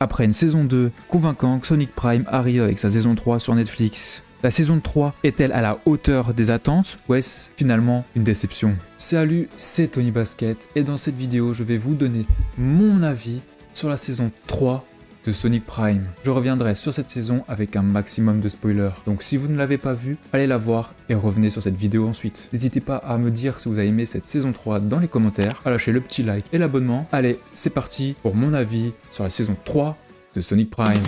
après une saison 2 convaincante, Sonic Prime arrive avec sa saison 3 sur Netflix. La saison 3 est-elle à la hauteur des attentes ou est-ce finalement une déception? Salut, c'est Tony Basket et dans cette vidéo je vais vous donner mon avis sur la saison 3 de Sonic Prime. Je reviendrai sur cette saison avec un maximum de spoilers. Donc si vous ne l'avez pas vue, allez la voir et revenez sur cette vidéo ensuite. N'hésitez pas à me dire si vous avez aimé cette saison 3 dans les commentaires, à lâcher le petit like et l'abonnement. Allez, c'est parti pour mon avis sur la saison 3 de Sonic Prime.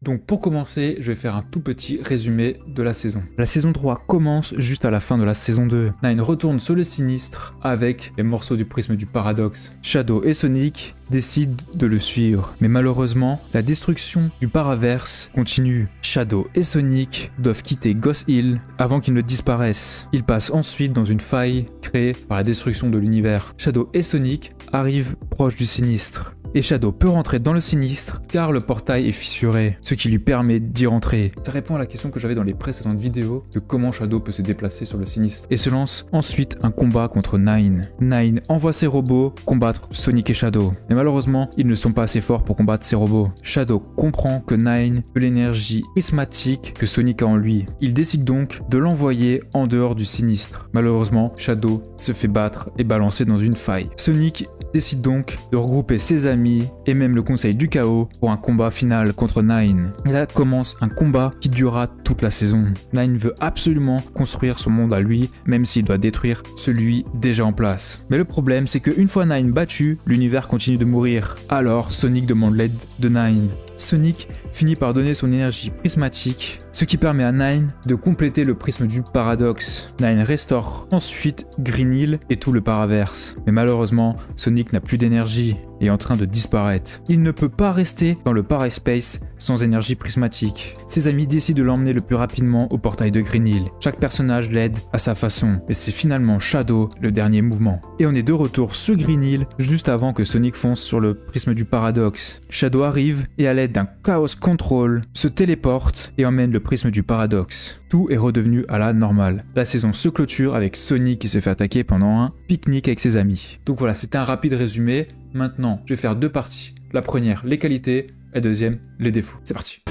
Donc pour commencer, je vais faire un tout petit résumé de la saison. La saison 3 commence juste à la fin de la saison 2. Nine retourne sur le sinistre avec les morceaux du prisme du paradoxe. Shadow et Sonic décident de le suivre. Mais malheureusement, la destruction du paraverse continue. Shadow et Sonic doivent quitter Ghost Hill avant qu'ils ne disparaissent. Ils passent ensuite dans une faille créée par la destruction de l'univers. Shadow et Sonic arrivent proche du sinistre. Et Shadow peut rentrer dans le sinistre car le portail est fissuré, ce qui lui permet d'y rentrer. Ça répond à la question que j'avais dans les précédentes vidéos de comment Shadow peut se déplacer sur le sinistre. Et se lance ensuite un combat contre Nine. Nine envoie ses robots combattre Sonic et Shadow. Mais malheureusement, ils ne sont pas assez forts pour combattre ces robots. Shadow comprend que Nine veut l'énergie prismatique que Sonic a en lui. Il décide donc de l'envoyer en dehors du sinistre. Malheureusement, Shadow se fait battre et balancer dans une faille. Sonic décide donc de regrouper ses amis et même le conseil du chaos pour un combat final contre Nine. Et là commence un combat qui durera toute la saison. Nine veut absolument construire son monde à lui, même s'il doit détruire celui déjà en place. Mais le problème, c'est qu'une fois Nine battu, l'univers continue de mourir. Alors Sonic demande l'aide de Nine. Sonic finit par donner son énergie prismatique, ce qui permet à Nine de compléter le prisme du paradoxe. Nine restaure ensuite Green Hill et tout le paraverse. Mais malheureusement, Sonic n'a plus d'énergie et est en train de disparaître. Il ne peut pas rester dans le paraspace sans énergie prismatique. Ses amis décident de l'emmener le plus rapidement au portail de Green Hill. Chaque personnage l'aide à sa façon, mais c'est finalement Shadow le dernier mouvement. Et on est de retour sur Green Hill juste avant que Sonic fonce sur le prisme du paradoxe. Shadow arrive et à l'aide d'un Chaos Control se téléporte et emmène le prisme du paradoxe. Tout est redevenu à la normale. La saison se clôture avec Sonic qui se fait attaquer pendant un pique-nique avec ses amis. Donc voilà, c'était un rapide résumé. Maintenant, je vais faire deux parties. La première, les qualités, et la deuxième, les défauts. C'est parti.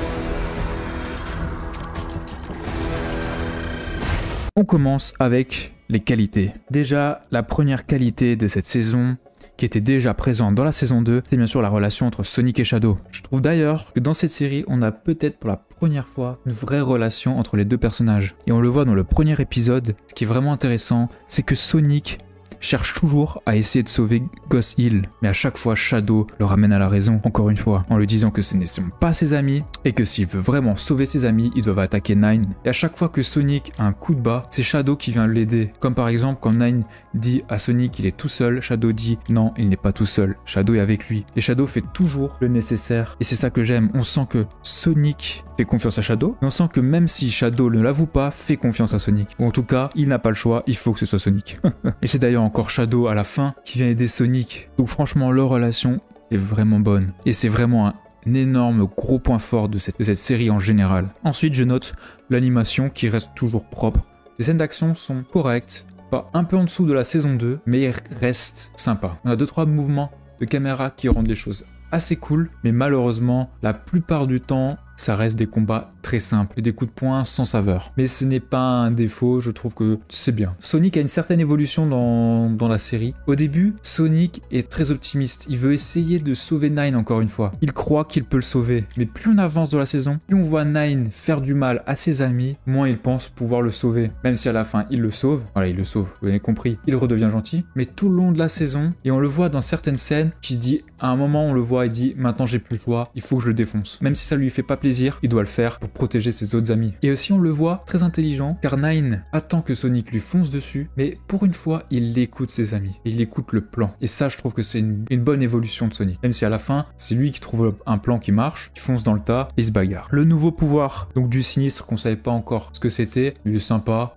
On commence avec les qualités. Déjà, la première qualité de cette saison, qui était déjà présente dans la saison 2, c'est bien sûr la relation entre Sonic et Shadow. Je trouve d'ailleurs que dans cette série, on a peut-être pour la première fois une vraie relation entre les deux personnages. Et on le voit dans le premier épisode, ce qui est vraiment intéressant, c'est que Sonic cherche toujours à essayer de sauver Ghost Hill, mais à chaque fois Shadow le ramène à la raison, encore une fois, en lui disant que ce ne sont pas ses amis, et que s'il veut vraiment sauver ses amis, ils doivent attaquer Nine. Et à chaque fois que Sonic a un coup de bas, c'est Shadow qui vient l'aider. Comme par exemple quand Nine dit à Sonic qu'il est tout seul, Shadow dit non, il n'est pas tout seul, Shadow est avec lui. Et Shadow fait toujours le nécessaire, et c'est ça que j'aime. On sent que Sonic fait confiance à Shadow, mais on sent que même si Shadow ne l'avoue pas, fait confiance à Sonic. Ou en tout cas, il n'a pas le choix, il faut que ce soit Sonic. Et c'est d'ailleurs encore Shadow à la fin qui vient aider Sonic. Donc franchement, leur relation est vraiment bonne. Et c'est vraiment un énorme gros point fort de cette série en général. Ensuite, je note l'animation qui reste toujours propre. Les scènes d'action sont correctes, pas un peu en dessous de la saison 2, mais restent sympas. On a 2-3 mouvements de caméra qui rendent les choses assez cool, mais malheureusement, la plupart du temps, ça reste des combats très simples et des coups de poing sans saveur. Mais ce n'est pas un défaut, je trouve que c'est bien. Sonic a une certaine évolution dans la série. Au début, Sonic est très optimiste. Il veut essayer de sauver Nine encore une fois. Il croit qu'il peut le sauver. Mais plus on avance dans la saison, plus on voit Nine faire du mal à ses amis, moins il pense pouvoir le sauver. Même si à la fin, il le sauve. Voilà, il le sauve, vous avez compris. Il redevient gentil. Mais tout le long de la saison, et on le voit dans certaines scènes, qui dit, à un moment, on le voit et dit, maintenant j'ai plus le choix, il faut que je le défonce. Même si ça lui fait pas plaisir, il doit le faire pour protéger ses autres amis. Et aussi on le voit très intelligent car Nine attend que Sonic lui fonce dessus, mais pour une fois il écoute ses amis et il écoute le plan. Et ça je trouve que c'est une bonne évolution de Sonic. Même si à la fin c'est lui qui trouve un plan qui marche, il fonce dans le tas et il se bagarre. Le nouveau pouvoir donc du sinistre qu'on savait pas encore ce que c'était, il est sympa,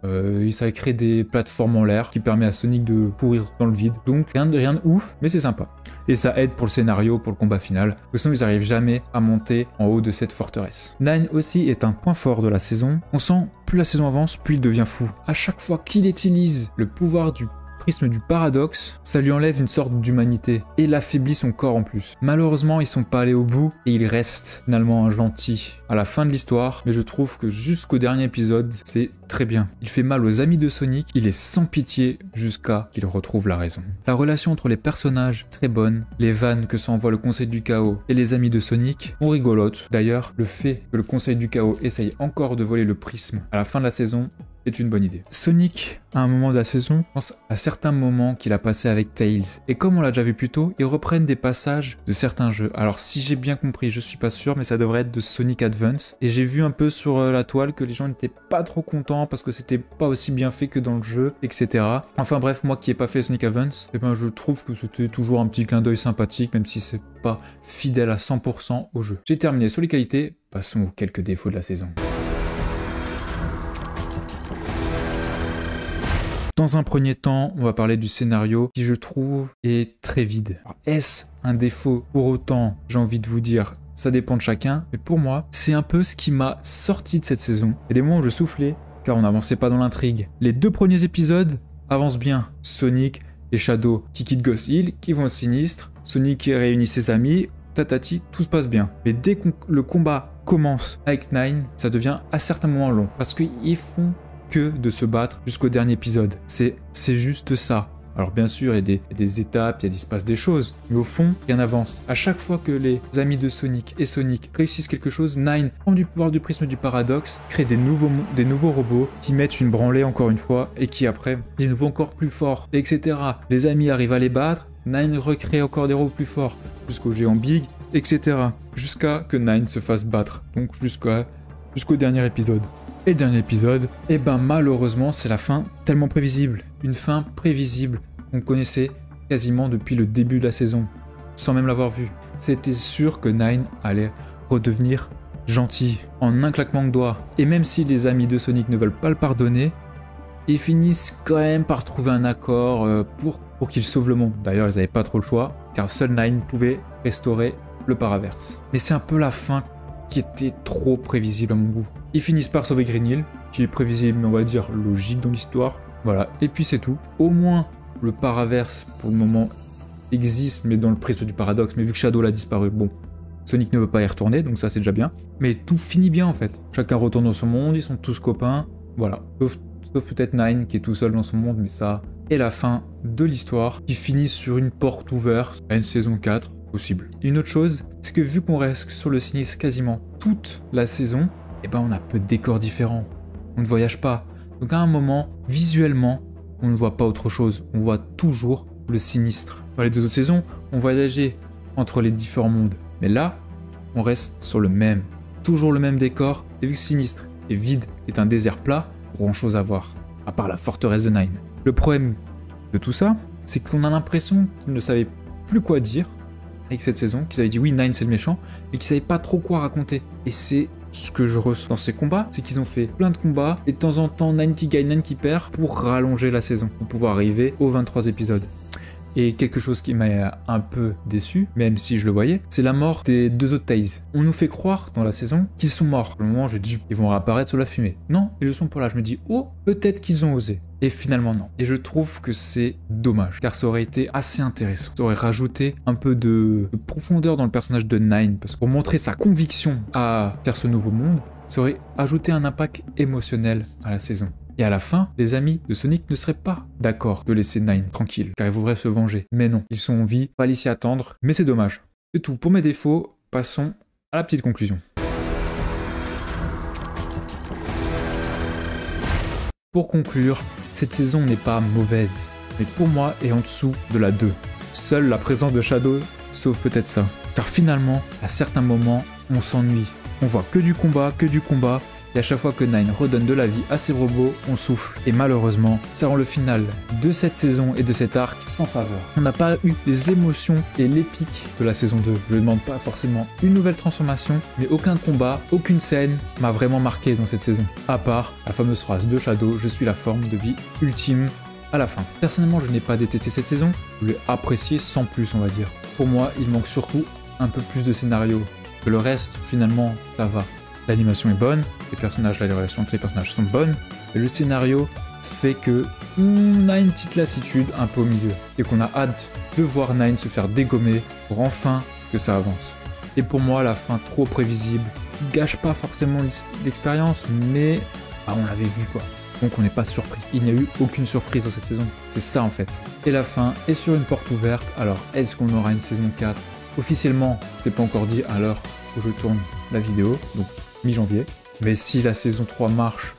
ça crée des plateformes en l'air qui permet à Sonic de courir dans le vide. Donc rien de ouf, mais c'est sympa. Et ça aide pour le scénario, pour le combat final, parce que sinon ils n'arrivent jamais à monter en haut de cette forteresse. Nine aussi est un point fort de la saison. On sent plus la saison avance, plus il devient fou. À chaque fois qu'il utilise le pouvoir du prisme du paradoxe, ça lui enlève une sorte d'humanité et l'affaiblit son corps en plus. Malheureusement, ils sont pas allés au bout et il reste finalement un gentil à la fin de l'histoire, mais je trouve que jusqu'au dernier épisode, c'est très bien. Il fait mal aux amis de Sonic, il est sans pitié jusqu'à qu'il retrouve la raison. La relation entre les personnages, très bonne, les vannes que s'envoie le Conseil du Chaos et les amis de Sonic, on rigolote. D'ailleurs, le fait que le Conseil du Chaos essaye encore de voler le prisme à la fin de la saison est une bonne idée. Sonic, à un moment de la saison, pense à certains moments qu'il a passés avec Tails. Et comme on l'a déjà vu plus tôt, ils reprennent des passages de certains jeux. Alors si j'ai bien compris, je suis pas sûr, mais ça devrait être de Sonic Advance. Et j'ai vu un peu sur la toile que les gens n'étaient pas trop contents parce que c'était pas aussi bien fait que dans le jeu, etc. Enfin bref, moi qui ai pas fait Sonic Advance, eh ben je trouve que c'était toujours un petit clin d'œil sympathique, même si c'est pas fidèle à 100% au jeu. J'ai terminé sur les qualités, passons aux quelques défauts de la saison. Dans un premier temps, on va parler du scénario qui, je trouve, est très vide. Est-ce un défaut? Pour autant, j'ai envie de vous dire, ça dépend de chacun. Mais pour moi, c'est un peu ce qui m'a sorti de cette saison. Il y a des moments où je soufflais, car on n'avançait pas dans l'intrigue. Les 2 premiers épisodes avancent bien. Sonic et Shadow qui quittent Ghost Hill, qui vont au sinistre. Sonic qui réunit ses amis, tatati, tout se passe bien. Mais dès que le combat commence avec Nine, ça devient à certains moments long. Parce qu'ils font que de se battre jusqu'au dernier épisode. C'est juste ça. Alors bien sûr, il y a des étapes, il se passe des choses, mais au fond, rien n'avance. À chaque fois que les amis de Sonic et Sonic réussissent quelque chose, Nine prend du pouvoir du prisme du paradoxe, crée des nouveaux robots qui mettent une branlée encore une fois, et qui après, des nouveaux encore plus forts, etc. Les amis arrivent à les battre, Nine recrée encore des robots plus forts, jusqu'au géant Big, etc. Jusqu'à que Nine se fasse battre, donc jusqu'au dernier épisode. Et le dernier épisode, eh ben malheureusement c'est la fin tellement prévisible. Une fin prévisible qu'on connaissait quasiment depuis le début de la saison, sans même l'avoir vu. C'était sûr que Nine allait redevenir gentil, en un claquement de doigts. Et même si les amis de Sonic ne veulent pas le pardonner, ils finissent quand même par trouver un accord pour qu'il sauve le monde. D'ailleurs ils n'avaient pas trop le choix, car seul Nine pouvait restaurer le paraverse. Mais c'est un peu la fin qui était trop prévisible à mon goût. Ils finissent par sauver Green Hill, qui est prévisible, mais on va dire logique dans l'histoire. Voilà, et puis c'est tout. Au moins, le paraverse, pour le moment, existe, mais dans le prisme du paradoxe. Mais vu que Shadow l'a disparu, bon, Sonic ne veut pas y retourner, donc ça c'est déjà bien. Mais tout finit bien en fait. Chacun retourne dans son monde, ils sont tous copains. Voilà, sauf peut-être Nine qui est tout seul dans son monde, mais ça est la fin de l'histoire, qui finit sur une porte ouverte à une saison 4. Possible. Une autre chose, c'est que vu qu'on reste sur le sinistre quasiment toute la saison, eh ben on a peu de décors différents. On ne voyage pas. Donc à un moment, visuellement, on ne voit pas autre chose. On voit toujours le sinistre. Dans les 2 autres saisons, on voyageait entre les différents mondes. Mais là, on reste sur le même. Toujours le même décor. Et vu que sinistre et vide est un désert plat, grand chose à voir. À part la forteresse de Nine. Le problème de tout ça, c'est qu'on a l'impression qu'ils ne savaient plus quoi dire avec cette saison, qu'ils avaient dit oui, Nine c'est le méchant, et qu'ils savaient pas trop quoi raconter. Et c'est ce que je ressens dans ces combats, c'est qu'ils ont fait plein de combats, et de temps en temps, Nine qui gagne, Nine qui perd, pour rallonger la saison, pour pouvoir arriver aux 23 épisodes. Et quelque chose qui m'a un peu déçu, même si je le voyais, c'est la mort des 2 autres Tails. On nous fait croire dans la saison qu'ils sont morts. Au moment où je dis, ils vont réapparaître sous la fumée. Non, ils ne sont pas là. Je me dis, oh, peut-être qu'ils ont osé. Et finalement non. Et je trouve que c'est dommage, car ça aurait été assez intéressant. Ça aurait rajouté un peu de profondeur dans le personnage de Nine, parce que pour montrer sa conviction à faire ce nouveau monde, ça aurait ajouté un impact émotionnel à la saison. Et à la fin, les amis de Sonic ne seraient pas d'accord de laisser Nine tranquille, car ils voudraient se venger. Mais non, ils sont en vie, fallait s'y attendre, mais c'est dommage. C'est tout pour mes défauts, passons à la petite conclusion. Pour conclure, cette saison n'est pas mauvaise, mais pour moi est en dessous de la 2. Seule la présence de Shadow sauve peut-être ça. Car finalement, à certains moments, on s'ennuie. On voit que du combat, et à chaque fois que Nine redonne de la vie à ses robots, on souffle. Et malheureusement, ça rend le final de cette saison et de cet arc sans saveur. On n'a pas eu les émotions et l'épique de la saison 2. Je ne demande pas forcément une nouvelle transformation, mais aucun combat, aucune scène m'a vraiment marqué dans cette saison. À part la fameuse phrase de Shadow, je suis la forme de vie ultime à la fin. Personnellement, je n'ai pas détesté cette saison, je l'ai appréciée sans plus, on va dire. Pour moi, il manque surtout un peu plus de scénario. Que le reste, finalement, ça va. L'animation est bonne, les personnages, les relations entre les personnages sont bonnes, et le scénario fait que on a une petite lassitude un peu au milieu et qu'on a hâte de voir Nine se faire dégommer pour enfin que ça avance. Et pour moi, la fin trop prévisible gâche pas forcément l'expérience, mais on l'avait vu quoi. Donc on n'est pas surpris. Il n'y a eu aucune surprise dans cette saison. C'est ça en fait. Et la fin est sur une porte ouverte. Alors est-ce qu'on aura une saison 4 ? Officiellement, c'est pas encore dit à l'heure où je tourne la vidéo, donc mi-janvier. Mais si la saison 3 marche,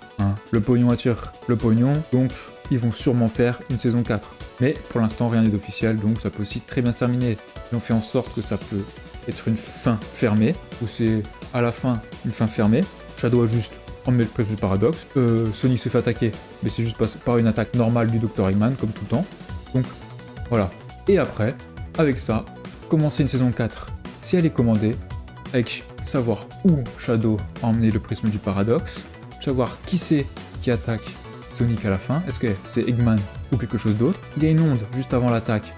le pognon attire le pognon, donc ils vont sûrement faire une saison 4. Mais pour l'instant, rien n'est d'officiel, donc ça peut aussi très bien se terminer. Ils ont fait en sorte que ça peut être une fin fermée, ou c'est à la fin une fin fermée. Shadow a juste emmené le prisme du paradoxe. Sonic se fait attaquer, mais c'est juste par une attaque normale du Dr. Eggman, comme tout le temps. Donc voilà. Et après, avec ça, commencer une saison 4, si elle est commandée, avec savoir où Shadow a emmené le prisme du paradoxe, savoir qui c'est qui attaque Sonic à la fin, est-ce que c'est Eggman ou quelque chose d'autre. Il y a une onde juste avant l'attaque,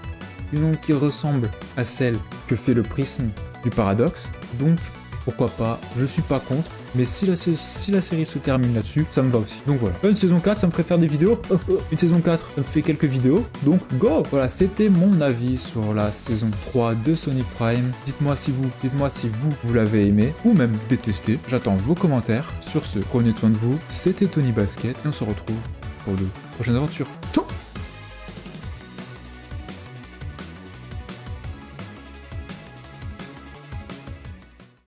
une onde qui ressemble à celle que fait le prisme du paradoxe, donc pourquoi pas, je suis pas contre, mais si la série se termine là-dessus, ça me va aussi. Donc voilà, une saison 4, ça me ferait faire des vidéos, une saison 4, ça me fait quelques vidéos, donc go. Voilà, c'était mon avis sur la saison 3 de Sonic Prime. Dites-moi si vous l'avez aimé, ou même détesté, j'attends vos commentaires. Sur ce, prenez soin de vous, c'était Tony Basket, et on se retrouve pour de prochaines aventures. Ciao.